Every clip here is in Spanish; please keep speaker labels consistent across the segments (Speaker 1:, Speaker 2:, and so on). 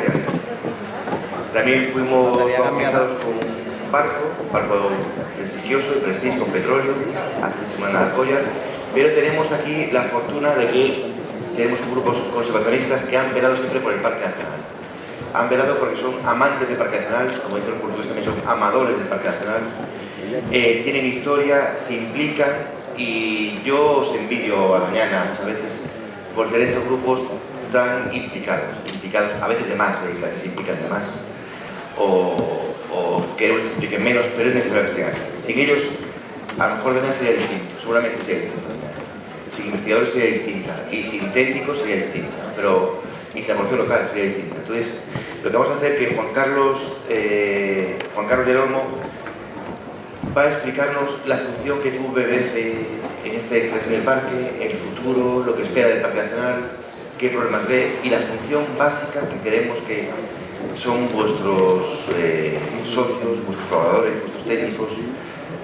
Speaker 1: de Gales. También fuimos bautizados con un barco prestigioso, de Prestige, con petróleo, aquí en Alcoyas, pero tenemos aquí la fortuna de que tenemos un grupo conservacionistas que han velado siempre por el Parque Nacional. Han velado porque son amantes del Parque Nacional, como dicen los portugueses también son amadores del Parque Nacional, tienen historia, se implican, y yo os envidio a Doñana muchas veces por tener estos grupos tan implicados, a veces de más, que se implican de más, o que se impliquen menos, pero es necesario que estén aquí. Sin ellos, a lo mejor Doñana sería distinto, seguramente sería distinto. Sin investigadores sería distinta, y sin técnicos sería distinta, pero y sin la población local sería distinta. Entonces, lo que vamos a hacer es que Juan Carlos del Olmo va a explicarnos la función que tuvo BBC en este creación del parque, el futuro, lo que espera del Parque Nacional, qué problemas ve, y la función básica que queremos que son vuestros socios, vuestros colaboradores, vuestros técnicos,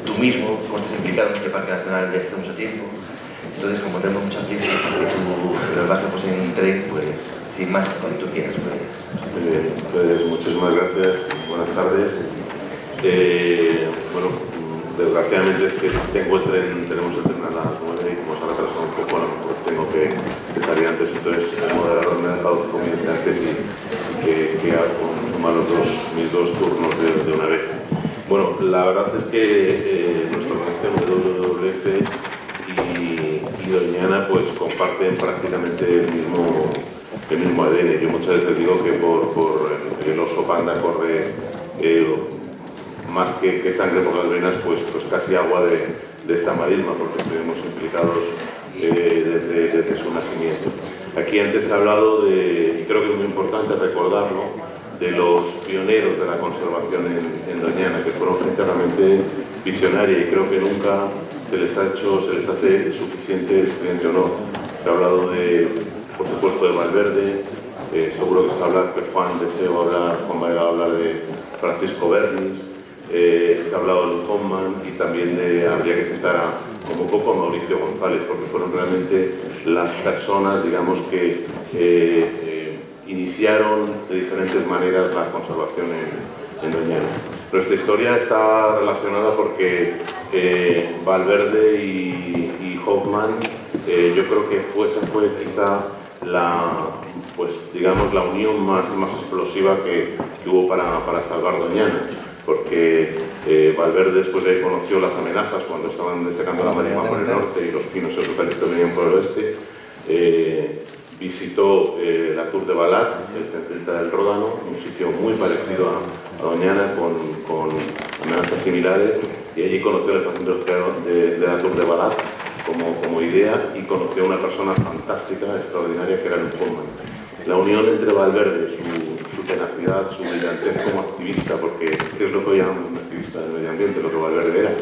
Speaker 1: tú mismo, como estás implicado en este Parque Nacional desde hace mucho tiempo. Entonces, como tenemos mucha prisa y tú vas a pues en tren, pues sin más, cuando tú quieras,
Speaker 2: pues muchísimas gracias, buenas tardes. Bueno, desgraciadamente es que tenemos el tren a las 9 y como se ha retrasado un poco, a lo mejor tengo que salir antes, entonces el moderador me ha dejado que comience antes y que tomar mis dos turnos de una vez. Bueno, la verdad es que nuestra organización WWF y Doñana pues comparten prácticamente el mismo ADN. Yo muchas veces digo que por el oso panda corre más que sangre por las venas, pues casi agua de esta marisma, porque estuvimos implicados desde su nacimiento. Aquí antes se ha hablado y creo que es muy importante recordarlo, de los pioneros de la conservación en Doñana, que fueron gente realmente visionaria, y creo que nunca se les hace suficiente experiencia honor. Se ha hablado por supuesto, de Valverde, seguro que se va a hablar, que Juan va a hablar de Francisco Bernis, se ha hablado de Hoffman, y también habría que citar como un poco a Mauricio González, porque fueron realmente las personas, digamos, que iniciaron de diferentes maneras la conservación en Doñana. Nuestra historia está relacionada porque Valverde y Hoffman, yo creo que esa fue quizá la unión más explosiva que hubo para salvar Doñana, porque Valverde después de ahí conoció las amenazas cuando estaban desecando la marisma por el norte y los pinos eucaliptos venían por el oeste. Visitó la Tour de Balat, el centro del Ródano, un sitio muy parecido a Doñana, con amenazas similares, y allí conoció la estación de la Tour de Balat como idea, y conoció a una persona fantástica, extraordinaria, que era Luc Hoffman. La unión entre Valverde, su tenacidad, su brillantez como activista, porque es lo que hoy llamamos un activista del medio ambiente, lo que Valverde era,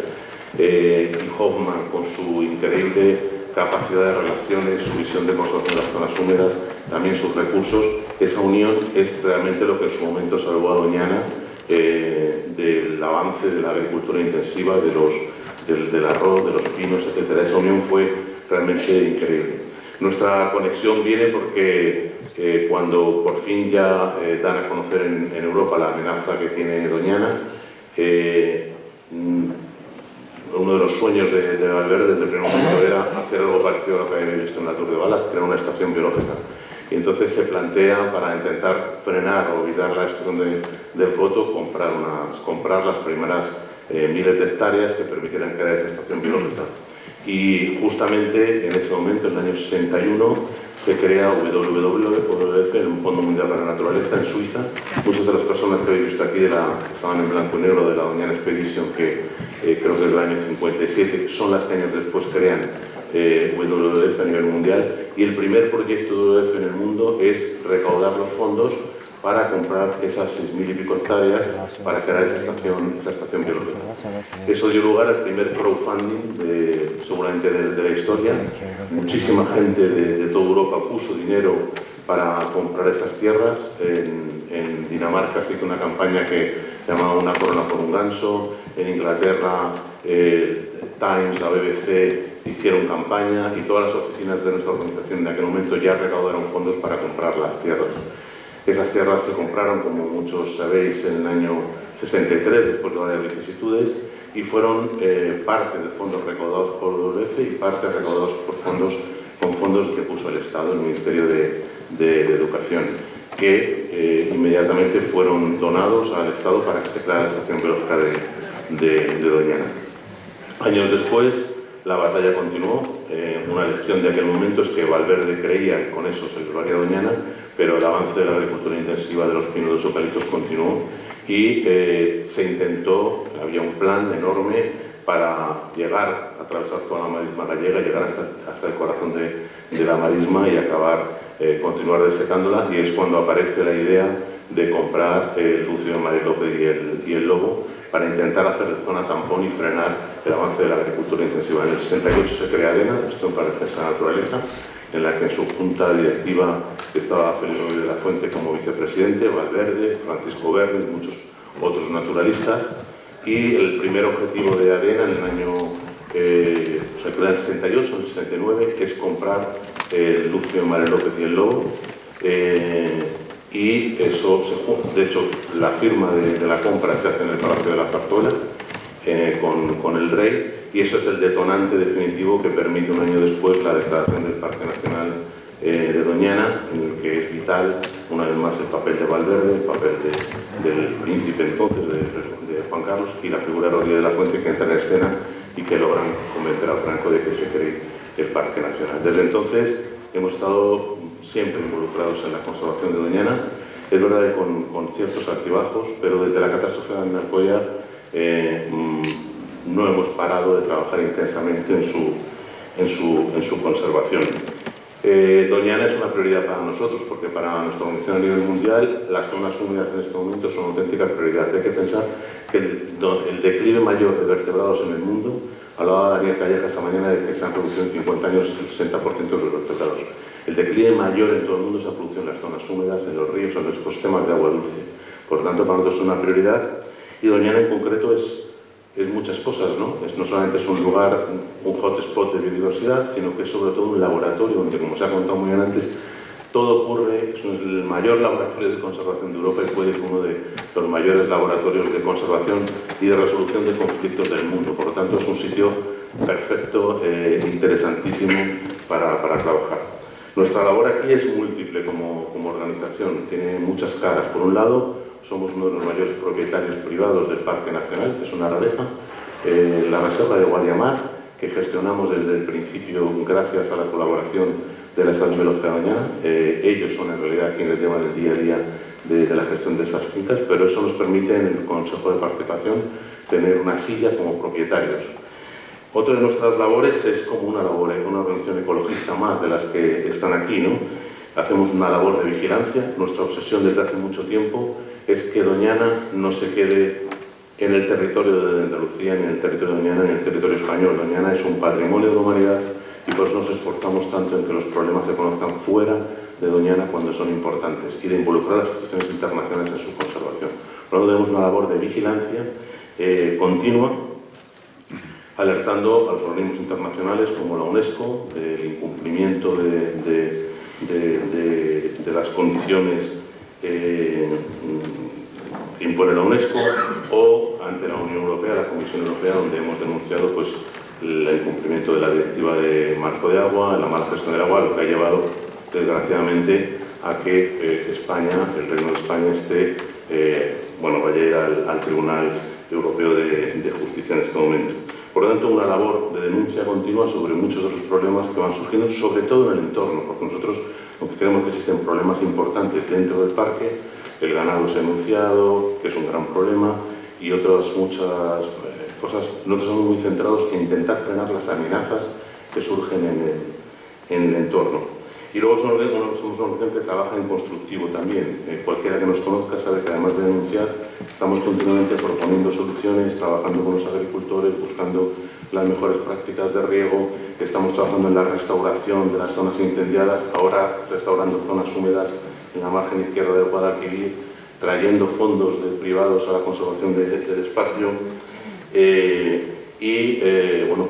Speaker 2: y Hoffman con su increíble capacidad de relaciones, su visión de conservación de las zonas húmedas, también sus recursos, esa unión es realmente lo que en su momento salvó a Doñana del avance de la agricultura intensiva, del arroz, de los pinos, etc. Esa unión fue realmente increíble. Nuestra conexión viene porque cuando por fin ya dan a conocer en Europa la amenaza que tiene Doñana, uno de los sueños de Valverde desde el primer momento era hacer algo parecido a lo que había visto en la Tour de Balat, crear una estación biológica. Y entonces se plantea, para intentar frenar o evitar la destrucción del foto, comprar las primeras miles de hectáreas que permitieran crear esta estación biológica. Y justamente en ese momento, en el año 61, se crea WWF, el Fondo Mundial para la Naturaleza, en Suiza. Muchas de las personas que habéis visto aquí estaban en blanco y negro de la Doñana Expedition, que creo que es del año 57, son las que años después crean WWF a nivel mundial, y el primer proyecto de WWF en el mundo es recaudar los fondos para comprar esas 6.000 y pico hectáreas para crear esa estación biológica. Eso dio lugar al primer crowdfunding seguramente de la historia. Muchísima gente de toda Europa puso dinero para comprar esas tierras. En Dinamarca se hizo una campaña que se llamaba Una corona por un ganso. En Inglaterra, Times, la BBC hicieron campaña, y todas las oficinas de nuestra organización en aquel momento ya recaudaron fondos para comprar las tierras. Esas tierras se compraron, como muchos sabéis, en el año 63, después de varias vicisitudes, y fueron parte de fondos recaudados por WWF y parte recaudados con fondos que puso el Estado, el Ministerio de Educación, que inmediatamente fueron donados al Estado para que se creara la estación biológica de Doñana. Años después, la batalla continuó. Una lección de aquel momento es que Valverde creía que con eso se salvaría Doñana, pero el avance de la agricultura intensiva de los pinos de los eucaliptos continuó y se intentó, había un plan enorme para llegar, atravesar toda la marisma gallega, llegar hasta el corazón de la marisma y acabar, continuar desecándola, y es cuando aparece la idea de comprar Lucio de María López y el Lobo para intentar hacer zona tampón y frenar el avance de la agricultura intensiva. En el 68 se crea ADENA, esto en Parece esa naturaleza, en la que en su junta directiva estaba Felipe de la Fuente como vicepresidente, Valverde, Francisco Verde y muchos otros naturalistas, y el primer objetivo de ADENA en el año en el 68, en el 69, es comprar el Lucio de María López y el Lobo, y eso, de hecho, la firma de la compra se hace en el Palacio de la Zarzuela con el rey, y eso es el detonante definitivo que permite un año después la declaración del Parque Nacional de Doñana, en el que es vital, una vez más, el papel de Valverde, el papel del príncipe entonces, de Juan Carlos, y la figura de Rodríguez de la Fuente, que entra en escena y que logran convencer a Franco de que se cree el Parque Nacional. Desde entonces hemos estado siempre involucrados en la conservación de Doñana, es verdad que con ciertos altibajos, pero desde la catástrofe de Alcollar no hemos parado de trabajar intensamente en su conservación. Doñana es una prioridad para nosotros, porque para nuestra organización a nivel mundial las zonas húmedas en este momento son auténticas prioridades. Hay que pensar que el declive mayor de vertebrados en el mundo, hablaba Daniel Calleja esta mañana de que se han producido en 50 años el 60% de los vertebrados. El declive mayor en todo el mundo se ha producido en las zonas húmedas, en los ríos, en los ecosistemas de agua dulce. Por lo tanto, para nosotros es una prioridad, y Doñana en concreto es muchas cosas, ¿no? No solamente es un lugar, un hotspot de biodiversidad, sino que es sobre todo un laboratorio donde, como se ha contado muy bien antes, todo ocurre. Es el mayor laboratorio de conservación de Europa y puede ser uno de los mayores laboratorios de conservación y de resolución de conflictos del mundo. Por lo tanto, es un sitio perfecto, interesantísimo para trabajar. Nuestra labor aquí es múltiple como organización, tiene muchas caras. Por un lado, somos uno de los mayores propietarios privados del Parque Nacional, que es una rareza, la Reserva de Guadiamar, que gestionamos desde el principio gracias a la colaboración de la Estación Biológica de Doñana. Ellos son en realidad quienes llevan el día a día de la gestión de esas fincas, pero eso nos permite en el Consejo de Participación tener una silla como propietarios. Otra de nuestras labores es como una organización ecologista más de las que están aquí, ¿no? Hacemos una labor de vigilancia. Nuestra obsesión desde hace mucho tiempo es que Doñana no se quede en el territorio de Andalucía, ni en el territorio de Doñana, ni en el territorio español. Doñana es un patrimonio de la humanidad y por eso nos esforzamos tanto en que los problemas se conozcan fuera de Doñana cuando son importantes y de involucrar a las instituciones internacionales en su conservación. Por lo tanto, tenemos una labor de vigilancia continua, alertando a los organismos internacionales como la UNESCO del incumplimiento de las condiciones que impone la UNESCO, o ante la Unión Europea, la Comisión Europea, donde hemos denunciado pues, el incumplimiento de la Directiva de Marco de Agua, la mala gestión del agua, lo que ha llevado desgraciadamente a que España, el Reino de España, vaya a ir al Tribunal Europeo de Justicia en este momento. Por lo tanto, una labor de denuncia continua sobre muchos de los problemas que van surgiendo, sobre todo en el entorno, porque nosotros, aunque creemos que existen problemas importantes dentro del parque, el ganado se ha denunciado, que es un gran problema, y otras muchas cosas, nosotros somos muy centrados en intentar frenar las amenazas que surgen en el entorno. Y luego somos una organización que trabaja en constructivo también. Cualquiera que nos conozca sabe que además de denunciar, estamos continuamente proponiendo soluciones, trabajando con los agricultores, buscando las mejores prácticas de riego, estamos trabajando en la restauración de las zonas incendiadas, ahora restaurando zonas húmedas en la margen izquierda del Guadalquivir, trayendo fondos privados a la conservación del espacio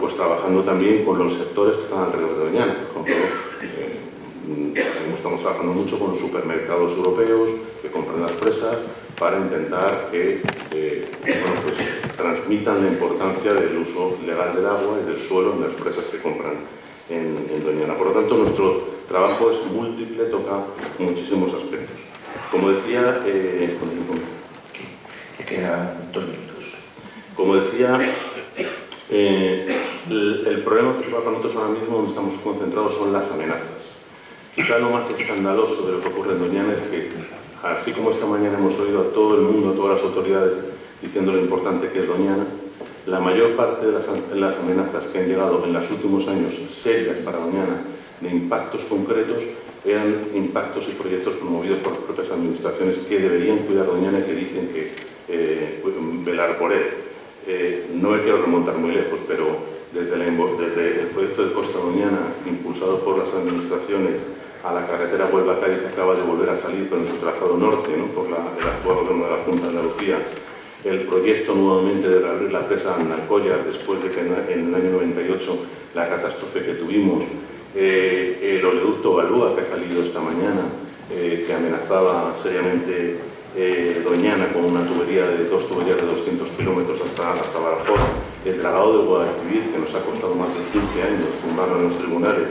Speaker 2: pues trabajando también con los sectores que están alrededor de Doñana. Por ejemplo, hemos estamos trabajando mucho con los supermercados europeos que compran las presas para intentar que transmitan la importancia del uso legal del agua y del suelo en las presas que compran en Doñana. Por lo tanto, nuestro trabajo es múltiple, toca muchísimos aspectos. Como decía,
Speaker 1: que quedan 2 minutos.
Speaker 2: Como decía, el problema que para nosotros ahora mismo donde estamos concentrados son las amenazas. Quizá lo más escandaloso de lo que ocurre en Doñana es que, así como esta mañana hemos oído a todo el mundo, a todas las autoridades, diciendo lo importante que es Doñana, la mayor parte de las amenazas que han llegado en los últimos años serias para Doñana, de impactos concretos, eran impactos y proyectos promovidos por las propias administraciones que deberían cuidar Doñana y que dicen que velar por él. No me quiero remontar muy lejos, pero desde el proyecto de Costa Doñana, impulsado por las administraciones, a la carretera Huelva-Cádiz, que acaba de volver a salir, pero en su trazado norte, ¿no?, por el actual gobierno de la Junta de Andalucía, el proyecto nuevamente de reabrir la presa Anarcoya, después de que en el año 98 la catástrofe que tuvimos, el oleoducto Balúa, que ha salido esta mañana, que amenazaba seriamente Doñana con una tubería de 2 tuberías de 200 kilómetros hasta Badajoz, el dragado de Guadalquivir, que nos ha costado más de 15 años tumbarlo en los tribunales,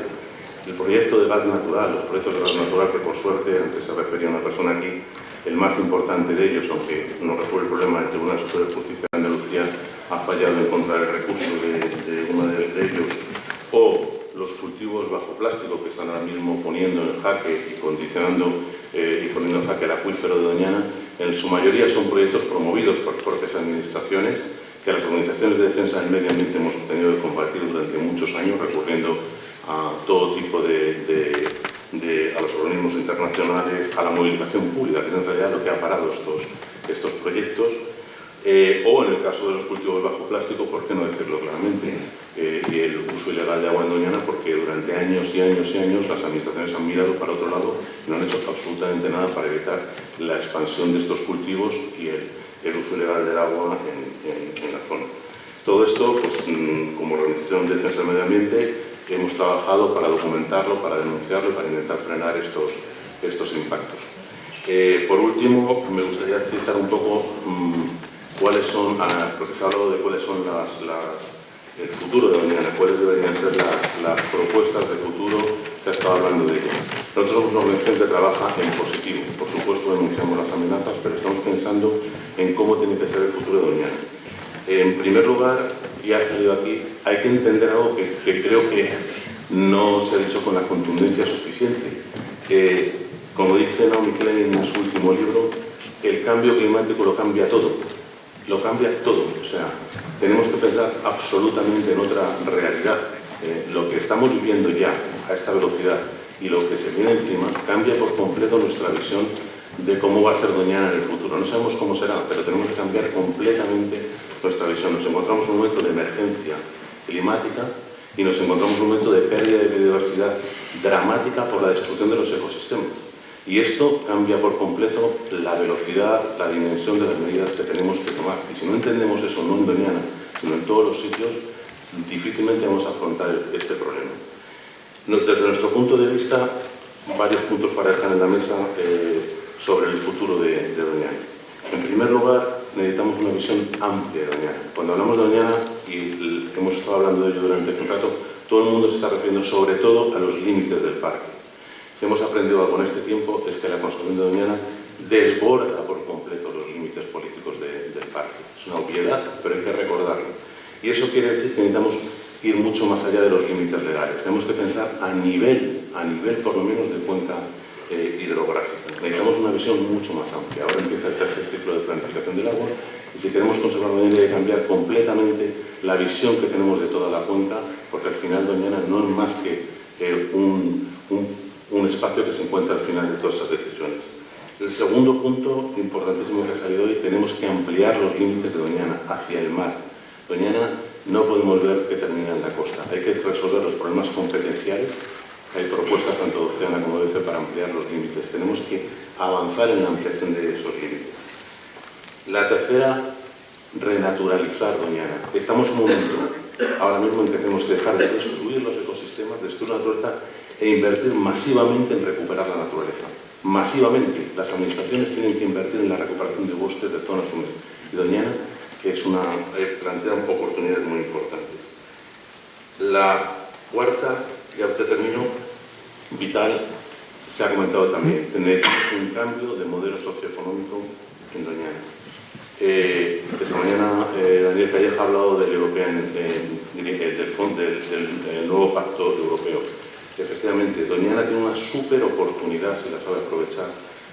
Speaker 2: el proyecto de gas natural, los proyectos de gas natural que por suerte, antes se refería una persona aquí, el más importante de ellos, aunque no resuelve el problema, el Tribunal Superior de Justicia de Andalucía ha fallado en contra del recurso de uno de ellos, o los cultivos bajo plástico que están ahora mismo poniendo en jaque y condicionando y poniendo en jaque el acuífero de Doñana, en su mayoría son proyectos promovidos por propias administraciones que las organizaciones de defensa del medio ambiente hemos tenido que combatir durante muchos años, recurriendo a todo tipo a los organismos internacionales, a la movilización pública, que es en realidad lo que ha parado estos proyectos, o en el caso de los cultivos bajo plástico, ¿por qué no decirlo claramente? Y el uso ilegal de agua en Doñana, porque durante años y años y años las administraciones han mirado para otro lado y no han hecho absolutamente nada para evitar la expansión de estos cultivos y el uso ilegal del agua en la zona. Todo esto, pues, como Organización de Defensa del Medio Ambiente, hemos trabajado para documentarlo, para denunciarlo y para intentar frenar estos impactos. Por último, me gustaría citar un poco cuáles son, porque se ha hablado de cuáles son el futuro de Doñana, cuáles deberían ser las propuestas de futuro, se ha estado hablando de ellas. Nosotros somos una organización que trabaja en positivo, por supuesto denunciamos las amenazas, pero estamos pensando en cómo tiene que ser el futuro de Doñana. En primer lugar, ya ha salido aquí, hay que entender algo que creo que no se ha dicho con la contundencia suficiente. Como dice Naomi Klein en su último libro, el cambio climático lo cambia todo. Lo cambia todo. O sea, tenemos que pensar absolutamente en otra realidad. Lo que estamos viviendo ya a esta velocidad y lo que se viene encima cambia por completo nuestra visión de cómo va a ser Doñana en el futuro. No sabemos cómo será, pero tenemos que cambiar completamente nuestra visión. Nos encontramos en un momento de emergencia climática y nos encontramos en un momento de pérdida de biodiversidad dramática por la destrucción de los ecosistemas. Y esto cambia por completo la velocidad, la dimensión de las medidas que tenemos que tomar. Y si no entendemos eso, no en Doñana, sino en todos los sitios, difícilmente vamos a afrontar este problema. Desde nuestro punto de vista, varios puntos para dejar en la mesa sobre el futuro de Doñana. En primer lugar, necesitamos una visión amplia de Doñana. Cuando hablamos de Doñana, y hemos estado hablando de ello durante un rato, todo el mundo se está refiriendo sobre todo a los límites del parque. Si hemos aprendido algo en este tiempo es que la construcción de Doñana desborda por completo los límites políticos del parque. Es una obviedad, pero hay que recordarlo. Y eso quiere decir que necesitamos ir mucho más allá de los límites legales. Tenemos que pensar a nivel por lo menos de cuenca hidrográfica. Necesitamos una visión mucho más amplia. Ahora empieza el tercer ciclo de planificación del agua y si queremos conservar Doñana hay que cambiar completamente la visión que tenemos de toda la cuenca, porque al final Doñana no es más que un espacio que se encuentra al final de todas esas decisiones. El segundo punto importantísimo que ha salido hoy, tenemos que ampliar los límites de Doñana hacia el mar. Doñana no podemos ver que termina en la costa. Hay que resolver los problemas competenciales. Hay propuestas tanto de Oceana como de EFE para ampliar los límites. Tenemos que avanzar en la ampliación de esos límites. La tercera, renaturalizar Doñana. Estamos en un momento ahora mismo en que tenemos que dejar de destruir los ecosistemas, destruir la naturaleza e invertir masivamente en recuperar la naturaleza. Masivamente. Las administraciones tienen que invertir en la recuperación de bosques de zonas húmedas. Y Doñana, que plantea oportunidades muy importantes. La cuarta, ya te termino, vital, se ha comentado también, tener un cambio de modelo socioeconómico en Doñana. Esta mañana Daniel Calleja ha hablado del nuevo pacto europeo. Efectivamente, Doñana tiene una súper oportunidad, si la sabe aprovechar,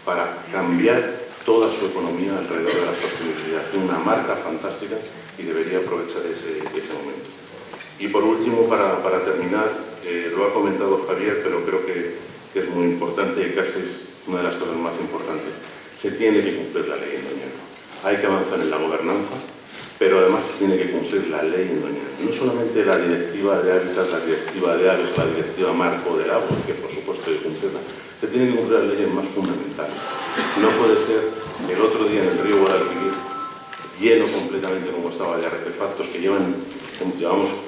Speaker 2: para cambiar toda su economía alrededor de la sostenibilidad. Tiene una marca fantástica y debería aprovechar ese momento. Y por último, para terminar, lo ha comentado Javier, pero creo que es muy importante y casi es una de las cosas más importantes. Se tiene que cumplir la ley en Doñana. Hay que avanzar en la gobernanza, pero además se tiene que cumplir la ley en Doñana. No solamente la directiva de hábitat, la directiva de aves, la directiva marco del agua, que por supuesto hay que cumplirla, se tienen que cumplir las leyes más fundamentales. No puede ser que el otro día en el río Guadalquivir, lleno completamente como estaba de artefactos que llevamos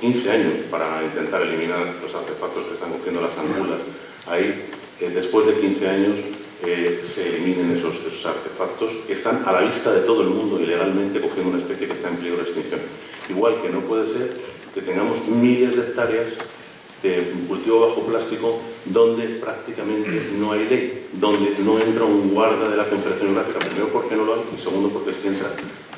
Speaker 2: 15 años para intentar eliminar los artefactos que están cogiendo las angulas. Ahí, después de 15 años, se eliminen esos artefactos que están a la vista de todo el mundo ilegalmente cogiendo una especie que está en peligro de extinción. Igual que no puede ser que tengamos miles de hectáreas de cultivo bajo plástico donde prácticamente no hay ley, donde no entra un guarda de la Confederación Hidrográfica, primero porque no lo hay y segundo porque si entra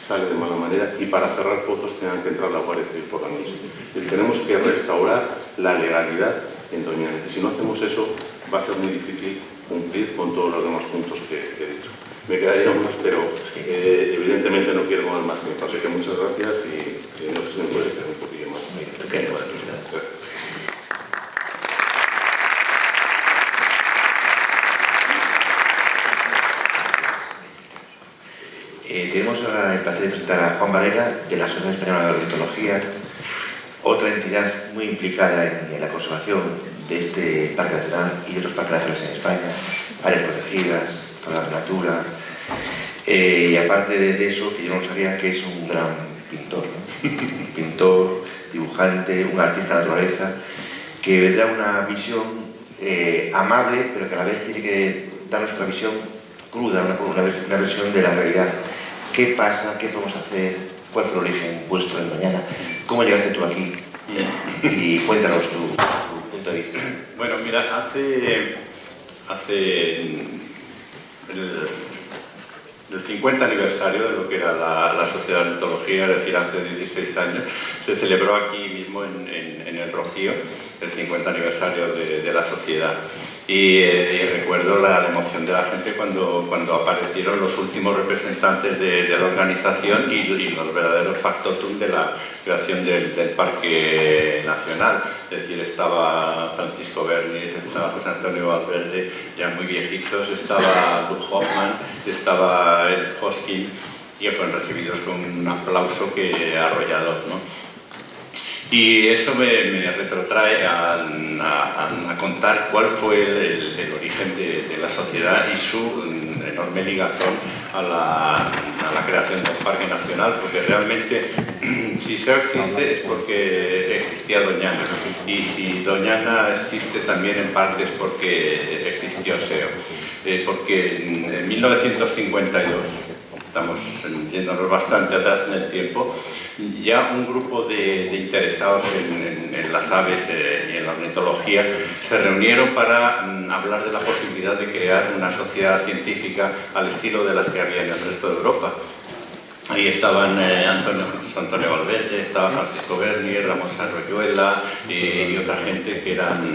Speaker 2: sale de mala manera y para cerrar pozos tengan que entrar la Guardia Civil por la noche. Y tenemos que restaurar la legalidad en Doñana. Y si no hacemos eso va a ser muy difícil cumplir con todos los demás puntos que he dicho. Me quedaría más, pero evidentemente no quiero tomar más tiempo, así que muchas gracias y no sé si me puede quedar un poquillo más. Gracias.
Speaker 1: Tenemos ahora el placer de presentar a Juan Varela, de la Sociedad Española de Ornitología, otra entidad muy implicada en la conservación de este Parque Nacional y de otros parques nacionales en España, áreas protegidas, zona de natura, y aparte de eso, que yo no sabía, que es un gran pintor, ¿no? Pintor, dibujante, un artista de naturaleza, que da una visión amable, pero que a la vez tiene que darnos una visión cruda, una versión de la realidad. ¿Qué pasa? ¿Qué podemos hacer? ¿Cuál fue el origen vuestro en Doñana? ¿Cómo llegaste tú aquí? Y cuéntanos tu punto de vista.
Speaker 3: Bueno, mira, el 50 aniversario de lo que era la Sociedad de Ornitología, es decir, hace 16 años, se celebró aquí mismo en el Rocío, el 50 aniversario de la sociedad. Y recuerdo la emoción de la gente cuando aparecieron los últimos representantes de la organización y los verdaderos factotum de la creación del Parque Nacional. Es decir, estaba Francisco Bernis, estaba José Antonio Valverde, ya muy viejitos, estaba Doug Hoffman, estaba Ed Hoskin, y fueron recibidos con un aplauso arrollador, ¿no? Y eso me retrotrae a contar cuál fue el origen de la sociedad y su enorme ligazón a la creación del Parque Nacional, porque realmente si SEO existe es porque existía Doñana, y si Doñana existe también en parte es porque existió SEO, porque en 1952, estamos yéndonos bastante atrás en el tiempo, ya un grupo de interesados en las aves y en la ornitología se reunieron para hablar de la posibilidad de crear una sociedad científica al estilo de las que había en el resto de Europa. Ahí estaban Antonio Valverde, estaba Francisco Bernier, Ramos Arroyuela y otra gente que eran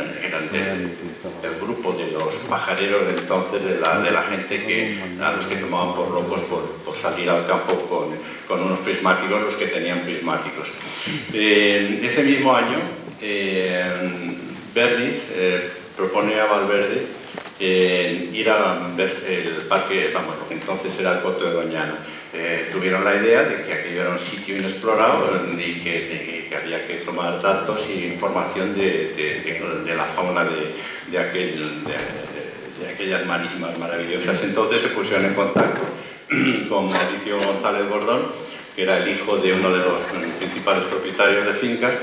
Speaker 3: del grupo de los pajareros de entonces, de la gente a los que tomaban por locos por salir al campo con unos prismáticos, los que tenían prismáticos. Ese mismo año, Bernis propone a Valverde ir a ver el parque, vamos, lo que entonces era el Coto de Doñana. Tuvieron la idea de que aquello era un sitio inexplorado y que había que tomar datos e información de la fauna de aquellas marismas maravillosas. Entonces se pusieron en contacto con Mauricio González Gordón, que era el hijo de uno de los principales propietarios de fincas,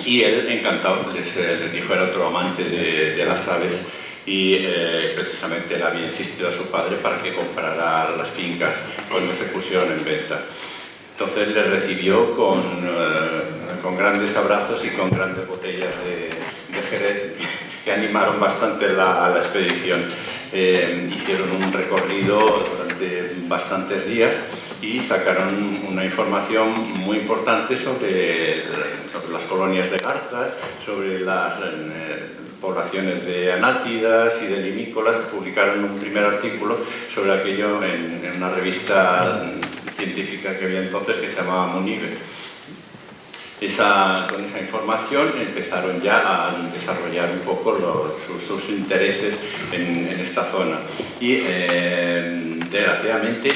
Speaker 3: Y él, encantado, les dijo, era otro amante de las aves, y precisamente le había insistido a su padre para que comprara las fincas cuando se pusieron en venta. Entonces le recibió con grandes abrazos y con grandes botellas de Jerez que animaron bastante la expedición. Hicieron un recorrido durante bastantes días y sacaron una información muy importante sobre las colonias de garzas, sobre las poblaciones de anátidas y de limícolas. Publicaron un primer artículo sobre aquello en una revista científica que había entonces, que se llamaba Munive. Con esa información empezaron ya a desarrollar un poco sus intereses en esta zona. Y desgraciadamente,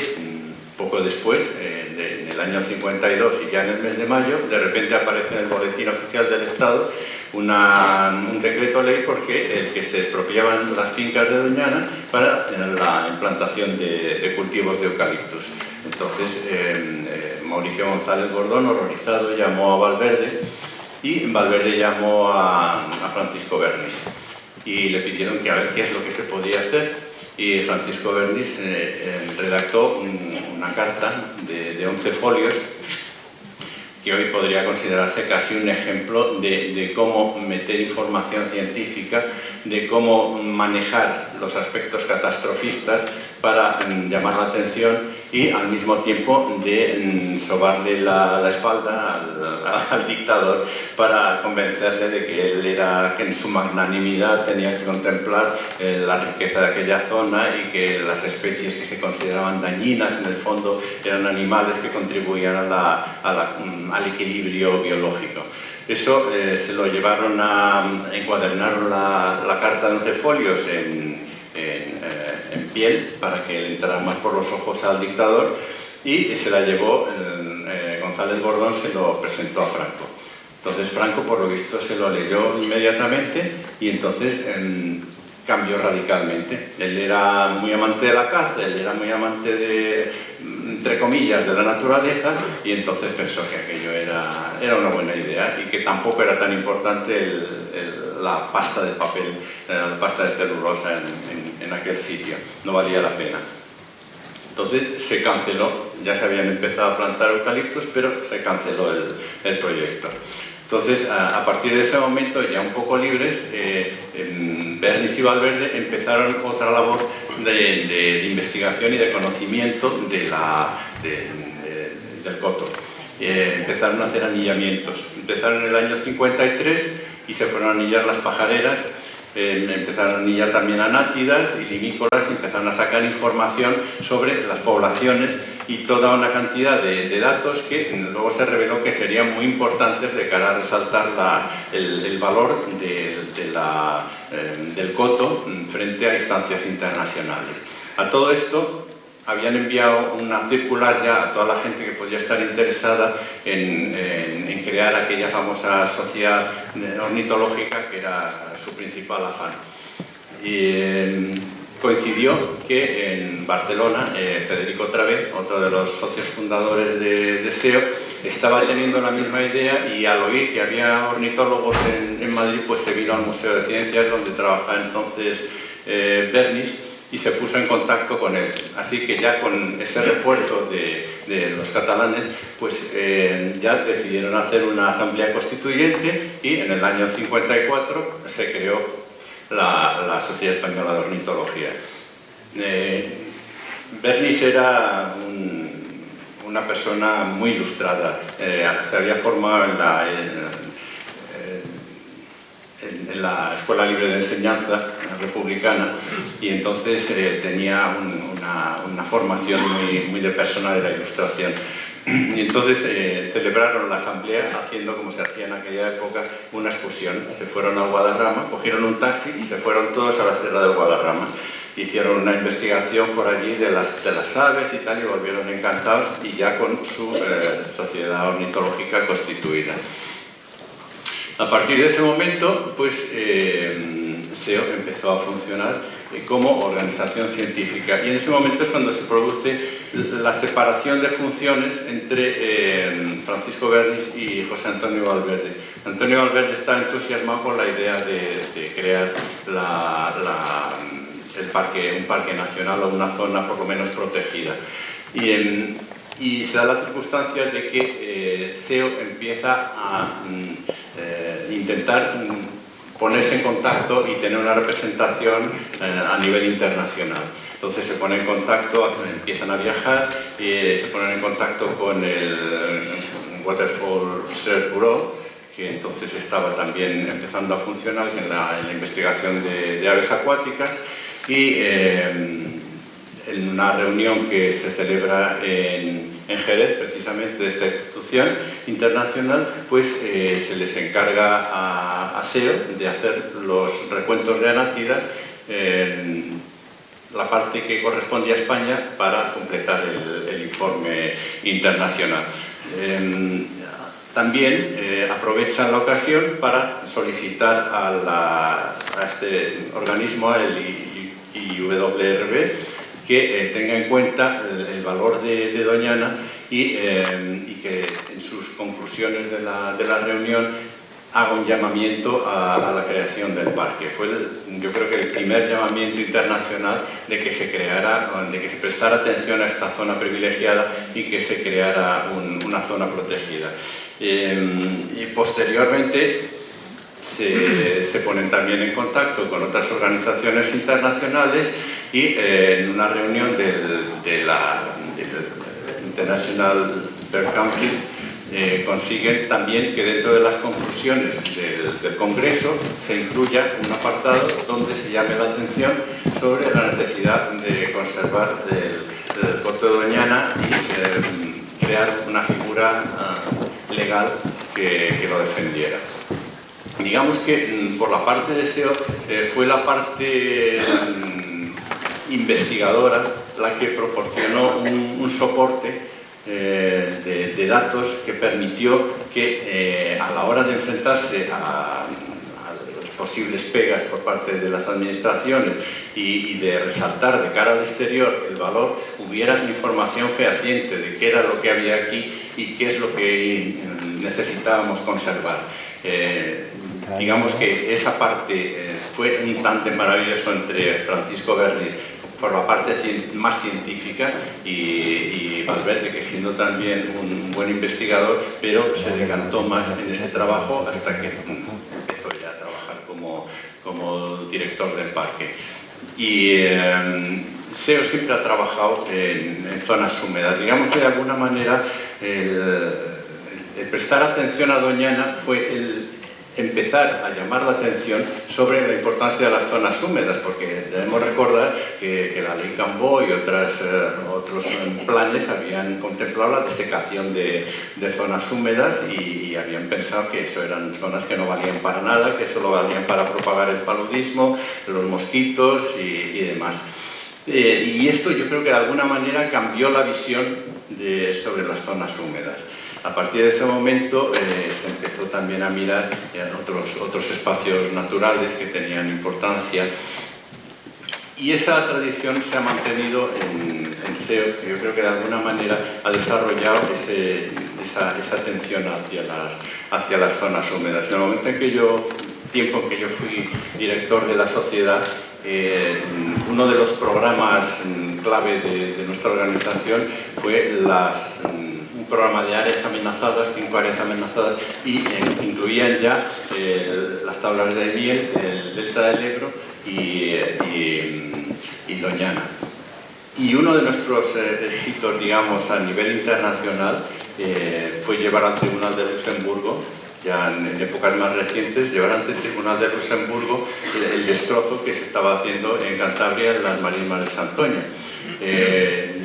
Speaker 3: poco después, en el año 52 y ya en el mes de mayo, de repente aparece en el Boletín Oficial del Estado un decreto ley porque el que se expropiaban las fincas de Doñana para la implantación de cultivos de eucaliptus. Entonces, Mauricio González Gordón, horrorizado, llamó a Valverde, y Valverde llamó a Francisco Bernis y le pidieron que a ver qué es lo que se podía hacer. Y Francisco Bernis redactó una carta de 11 folios que hoy podría considerarse casi un ejemplo de cómo meter información científica, de cómo manejar los aspectos catastrofistas para llamar la atención y al mismo tiempo de sobarle la espalda al dictador para convencerle de que él que en su magnanimidad tenía que contemplar la riqueza de aquella zona y que las especies que se consideraban dañinas en el fondo eran animales que contribuían al equilibrio biológico. Eso se lo llevaron encuadernaron la carta de 11 folios en piel para que le entrara más por los ojos al dictador, y se la llevó González Gordón, se lo presentó a Franco. Entonces Franco, por lo visto, se lo leyó inmediatamente y entonces cambió radicalmente. Él era muy amante de la caza, él era muy amante entre comillas, de la naturaleza, y entonces pensó que aquello era una buena idea y que tampoco era tan importante la pasta de papel, la pasta de celulosa en aquel sitio, no valía la pena. Entonces se canceló, ya se habían empezado a plantar eucaliptos, pero se canceló el proyecto. Entonces, a partir de ese momento, ya un poco libres, Bernis y Valverde empezaron otra labor de investigación y de conocimiento del coto. Empezaron a hacer anillamientos. Empezaron en el año 53 y se fueron a anillar las pajareras. Empezaron a anillar también anátidas y limícolas, y empezaron a sacar información sobre las poblaciones y toda una cantidad de datos que luego se reveló que serían muy importantes de cara a resaltar el valor del coto frente a instancias internacionales. A todo esto habían enviado una circular ya a toda la gente que podía estar interesada en crear aquella famosa sociedad ornitológica que era su principal afán. Y coincidió que en Barcelona, Federico Travé, otro de los socios fundadores de SEO, estaba teniendo la misma idea, y al oír que había ornitólogos en Madrid, pues se vino al Museo de Ciencias, donde trabajaba entonces Bernis, y se puso en contacto con él. Así que ya con ese refuerzo de los catalanes, pues ya decidieron hacer una asamblea constituyente, y en el año 54 se creó la Sociedad Española de Ornitología. Bernis era una persona muy ilustrada. Se había formado en la Escuela Libre de Enseñanza republicana, y entonces tenía una formación muy de persona de la ilustración. Y entonces celebraron la asamblea haciendo, como se hacía en aquella época, una excursión. Se fueron al Guadarrama, cogieron un taxi y se fueron todos a la Sierra del Guadarrama. Hicieron una investigación por allí de las aves y tal, y volvieron encantados, y ya con su sociedad ornitológica constituida. A partir de ese momento, pues SEO empezó a funcionar como organización científica. Y en ese momento es cuando se produce la separación de funciones entre Francisco Bernis y José Antonio Valverde. Antonio Valverde está entusiasmado con la idea de crear un parque nacional o una zona por lo menos protegida. Y se da la circunstancia de que SEO empieza a intentar ponerse en contacto y tener una representación a nivel internacional. Entonces se pone en contacto, empiezan a viajar y se ponen en contacto con el Waterfall Research Bureau, que entonces estaba también empezando a funcionar en la investigación de aves acuáticas, y en una reunión que se celebra en Jerez, precisamente de esta institución internacional, pues se les encarga a SEO de hacer los recuentos de anátidas, la parte que correspondía a España, para completar el informe internacional. También aprovechan la ocasión para solicitar a este organismo, el IWRB, que tenga en cuenta el valor de Doñana y que en sus conclusiones de la reunión haga un llamamiento a la creación del parque. Fue, yo creo que el primer llamamiento internacional de que se prestara atención a esta zona privilegiada y que se creara una zona protegida. Y posteriormente se ponen también en contacto con otras organizaciones internacionales, y en una reunión del International Bird Council consiguen también que dentro de las conclusiones del Congreso se incluya un apartado donde se llame la atención sobre la necesidad de conservar el puerto de Doñana y crear una figura legal que lo defendiera. Digamos que por la parte de SEO fue la parte investigadora la que proporcionó un soporte de datos que permitió que a la hora de enfrentarse a las posibles pegas por parte de las administraciones y de resaltar de cara al exterior el valor, hubiera información fehaciente de qué era lo que había aquí y qué es lo que necesitábamos conservar. Digamos que esa parte fue un tándem maravilloso entre Francisco Bernis por la parte más científica y Valverde, que siendo también un buen investigador, pero se decantó más en ese trabajo hasta que empezó ya a trabajar como director del parque. Y SEO siempre ha trabajado en zonas húmedas. Digamos que de alguna manera el prestar atención a Doñana fue el empezar a llamar la atención sobre la importancia de las zonas húmedas, porque debemos recordar que la ley Cambó y otros planes habían contemplado la desecación de zonas húmedas y habían pensado que eso eran zonas que no valían para nada, que solo valían para propagar el paludismo, los mosquitos y demás. Y esto yo creo que de alguna manera cambió la visión sobre las zonas húmedas. A partir de ese momento se empezó también a mirar otros espacios naturales que tenían importancia, y esa tradición se ha mantenido en SEO, que yo creo que de alguna manera ha desarrollado esa atención hacia las zonas húmedas. En el momento tiempo en que yo fui director de la sociedad, uno de los programas clave de nuestra organización fue un programa de áreas amenazadas, 5 áreas amenazadas, y incluían ya las tablas de miel, el delta del Ebro y Doñana. Y uno de nuestros éxitos, digamos, a nivel internacional fue llevar al Tribunal de Luxemburgo, ya en épocas más recientes, llevar ante el Tribunal de Luxemburgo el destrozo que se estaba haciendo en Cantabria en las marismas de Santoña.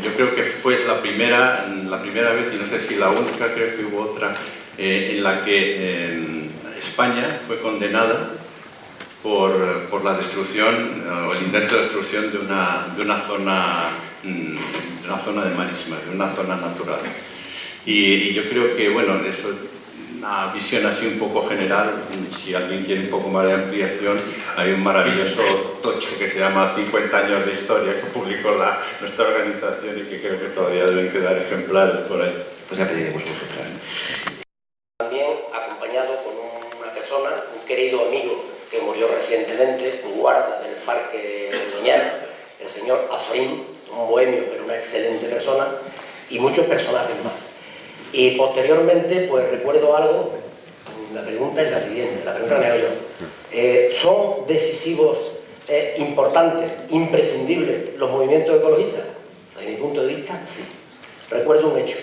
Speaker 3: Yo creo que fue la primera vez, y no sé si la única, creo que hubo otra, en la que España fue condenada por la destrucción o el intento de destrucción de una zona de marismas, de una zona natural. Y yo creo que, bueno, eso una visión así un poco general, si alguien quiere un poco más de ampliación, hay un maravilloso tocho que se llama 50 años de historia que publicó nuestra organización y que creo que todavía deben quedar ejemplares por ahí.
Speaker 1: Pues ya pediremos un ejemplar.
Speaker 4: También acompañado con una persona, un querido amigo que murió recientemente, un guarda del Parque de Doñana, el señor Azorín, un bohemio pero una excelente persona, y muchos personajes más. Y posteriormente, pues recuerdo algo, la pregunta es la siguiente, la pregunta la hago yo. ¿Son decisivos, importantes, imprescindibles los movimientos ecologistas? Desde mi punto de vista, sí. Recuerdo un hecho.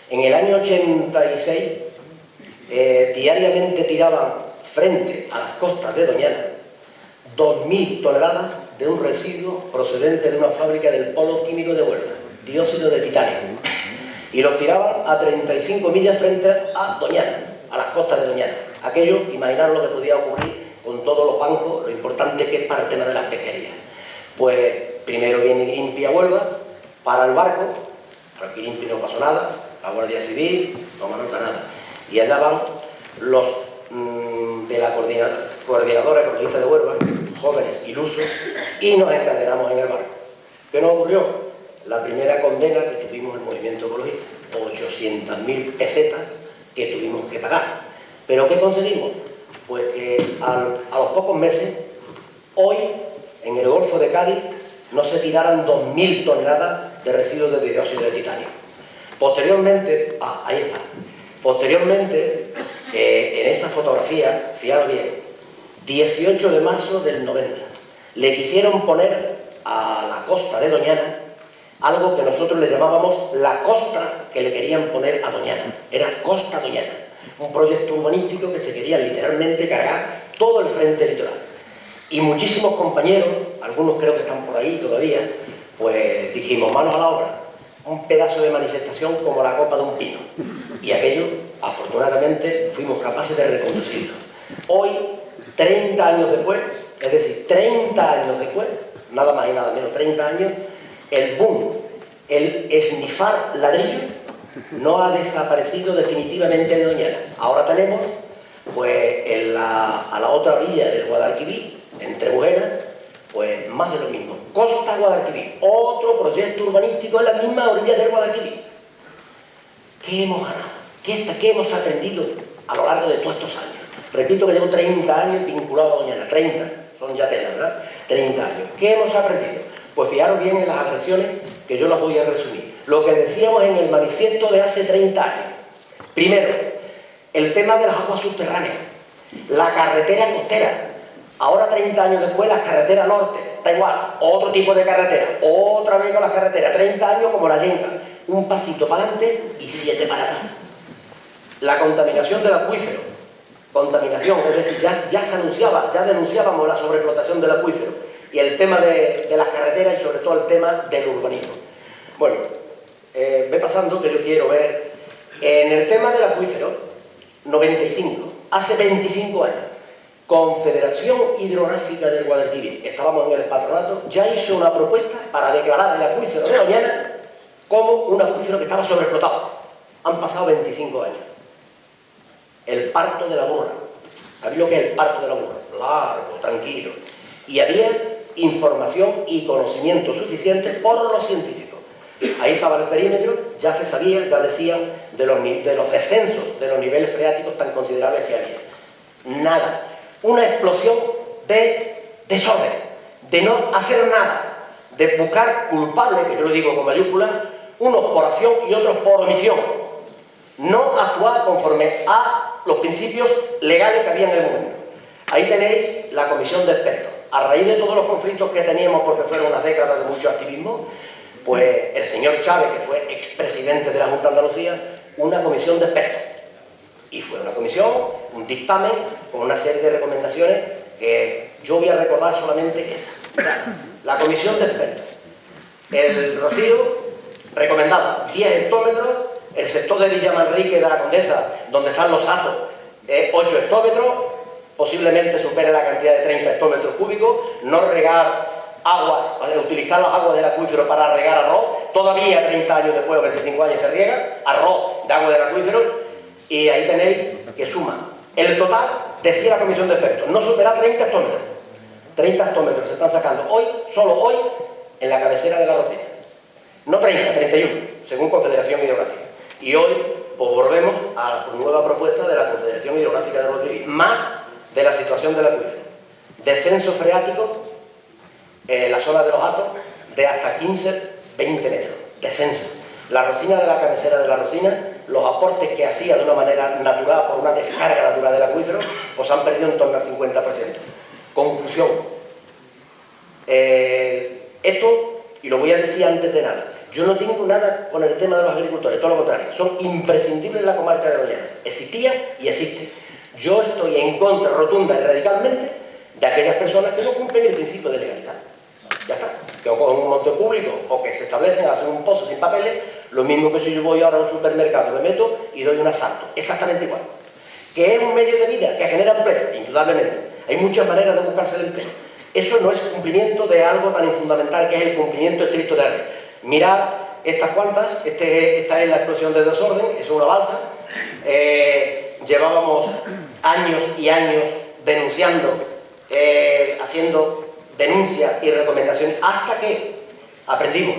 Speaker 4: En el año 86, diariamente tiraban frente a las costas de Doñana 2.000 toneladas de un residuo procedente de una fábrica del polo químico de Huelva, dióxido de titanio. Y los tiraban a 35 millas frente a Doñana, a las costas de Doñana. Aquello, imaginar lo que podía ocurrir con todos los bancos, lo importante que es para el tema de las pesquerías. Pues primero viene Greenpeace a Huelva, para el barco, para Greenpeace no pasó nada, la Guardia Civil no nota nada. Y allá van los de la coordinadora ecologista de Huelva, jóvenes ilusos, y nos encadenamos en el barco. ¿Qué nos ocurrió? La primera condena que tuvimos el movimiento ecologista, 800.000 pesetas que tuvimos que pagar. ¿Pero qué conseguimos? Pues que a los pocos meses, hoy, en el Golfo de Cádiz, no se tiraran 2.000 toneladas de residuos de dióxido de titanio. Posteriormente, ahí está. Posteriormente, en esa fotografía, fijaros bien, 18 de marzo del 90, le quisieron poner a la costa de Doñana algo que nosotros le llamábamos la costa que le querían poner a Doñana. Era Costa Doñana, un proyecto urbanístico que se quería literalmente cargar todo el frente litoral. Y muchísimos compañeros, algunos creo que están por ahí todavía, pues dijimos manos a la obra, un pedazo de manifestación como la copa de un pino. Y aquello, afortunadamente, fuimos capaces de reconducirlo. Hoy, 30 años después, es decir, 30 años después, nada más y nada menos, 30 años, el boom, el esnifar ladrillo, no ha desaparecido definitivamente de Doñana. Ahora tenemos, pues, a la otra orilla del Guadalquivir, en Trebujena, pues más de lo mismo. Costa Guadalquivir, otro proyecto urbanístico en las mismas orillas del Guadalquivir. ¿Qué hemos ganado? ¿Qué hemos aprendido a lo largo de todos estos años? Repito que llevo 30 años vinculado a Doñana, 30, son ya telas, ¿verdad? 30 años. ¿Qué hemos aprendido? Pues fijaros bien en las agresiones, que yo las voy a resumir. Lo que decíamos en el manifiesto de hace 30 años. Primero, el tema de las aguas subterráneas, la carretera costera. Ahora, 30 años después, las carreteras norte, da igual, otro tipo de carretera, otra vez con las carreteras, 30 años como la Yenca, un pasito para adelante y 7 para atrás. La contaminación del acuífero, contaminación, es decir, ya se anunciaba, ya denunciábamos la sobreexplotación del acuífero, y el tema de las carreteras y sobre todo el tema del urbanismo. Bueno, ve pasando que yo quiero ver, en el tema del acuífero, 95, hace 25 años, Confederación Hidrográfica del Guadalquivir, estábamos en el patronato, ya hizo una propuesta para declarar el acuífero de Doñana como un acuífero que estaba sobreexplotado. Han pasado 25 años. El parto de la burra. ¿Sabéis lo que es el parto de la burra? Largo, tranquilo. Y había información y conocimiento suficiente por los científicos. Ahí estaba el perímetro, ya se sabía, ya decían de los descensos de los niveles freáticos tan considerables que había. Nada. Una explosión de desorden, de no hacer nada, de buscar culpables, que yo lo digo con mayúsculas, unos por acción y otros por omisión. No actuar conforme a los principios legales que había en el momento. Ahí tenéis la comisión de expertos. A raíz de todos los conflictos que teníamos, porque fueron unas décadas de mucho activismo, pues el señor Chávez, que fue expresidente de la Junta de Andalucía, una comisión de expertos. Y fue una comisión, un dictamen, con una serie de recomendaciones que yo voy a recordar solamente esa. La comisión de expertos. El Rocío recomendaba 10 hectómetros, el sector de Villa Manrique de la Condesa, donde están los Atos, 8 hectómetros, posiblemente supere la cantidad de 30 hectómetros cúbicos, no regar aguas, utilizar las aguas del acuífero para regar arroz, todavía 30 años después o 25 años se riega, arroz de agua del acuífero, Y ahí tenéis que suma. El total, decía la comisión de expertos, no supera 30 hectómetros. 30 hectómetros se están sacando hoy, solo hoy, en la cabecera de la Rocina. No 30, 31, según Confederación Hidrográfica. Y hoy pues, volvemos a la nueva propuesta de la Confederación Hidrográfica de Rodríguez, más de la situación del acuífero. Descenso freático en la zona de los Hatos de hasta 15, 20 metros. Descenso. La Rocina de la cabecera de la Rocina, los aportes que hacía de una manera natural, por una descarga natural del acuífero, pues han perdido en torno al 50%. Conclusión. Esto, y lo voy a decir antes de nada, yo no tengo nada con el tema de los agricultores, todo lo contrario, son imprescindibles en la comarca de Doñana. Existía y existe. Yo estoy en contra rotunda y radicalmente de aquellas personas que no cumplen el principio de legalidad. Ya está. Que o cogen un monte público o que se establecen, hacen un pozo sin papeles, lo mismo que si yo voy ahora a un supermercado, me meto y doy un asalto. Exactamente igual. Que es un medio de vida que genera empleo, indudablemente. Hay muchas maneras de buscarse el empleo. Eso no es cumplimiento de algo tan fundamental que es el cumplimiento estricto de la ley. Mirad estas cuantas, esta es la explosión de desorden, es una balsa. Llevábamos años y años denunciando, haciendo denuncias y recomendaciones, hasta que aprendimos.